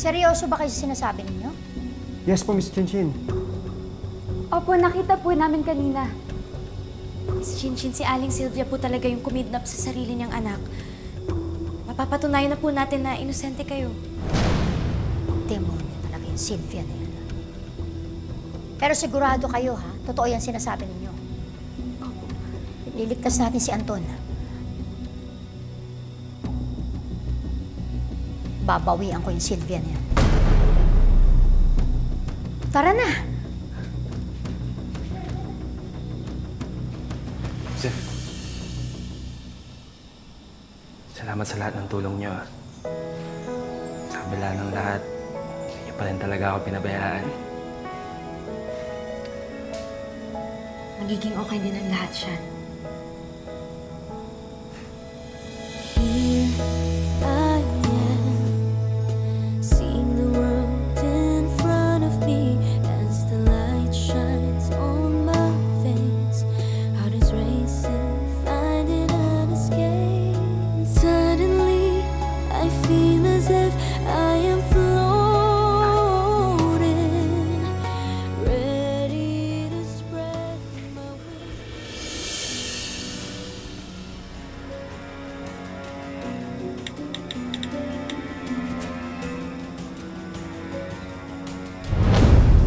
Seryoso ba kayo sa sinasabi ninyo? Yes po, Miss Chinchin. Opo, nakita po namin kanina. Miss Chinchin, si Aling Sylvia po talaga yung kumidnap sa sarili niyang anak. Mapapatunayan na po natin na inosente kayo. Demonyo talaga yung Sylvia na yan. Pero sigurado kayo, ha? Totoo yan sinasabi ninyo. Opo. Liligtas natin si Anton. Babawian ko yung Sylvia na yan. Tara na! Sir, salamat sa lahat ng tulong niyo. Sa kabila ng lahat, hindi niyo pa rin talaga ako pinabayaan. Magiging okay din ang lahat, Sean.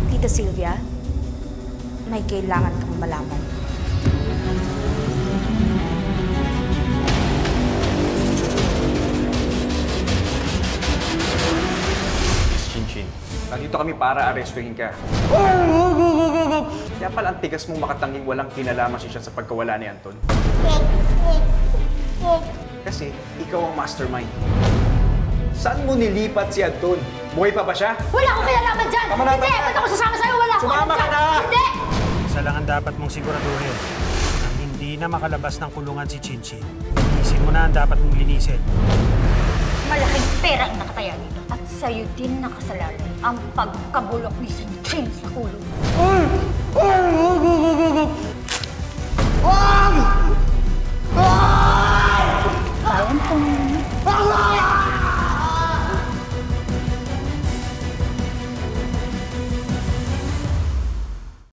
Tita Sylvia, may kailangan kang malaman. Miss Chinchin, nandito kami para arestuhin ka. Kaya pala ang tigas mong makatanging walang kinalaman siya sa pagkawala ni Anton. Kasi ikaw ang mastermind. Saan mo nilipat si Anton? Buhay pa ba siya? Wala akong kinalaman dyan! Tama na, Hindi! tama na. Ba't ako sasama sa'yo? Wala akong Sumama ka na! Hindi! Isa lang ang dapat mong siguraduhin. Nang hindi na makalabas ng kulungan si Chinchin. Linisin mo na ang dapat mong linisin. Malaking pera ang nakataya dito. At sa'yo din nakasalalay ang pagkabulok ni Chinchin sa kulong.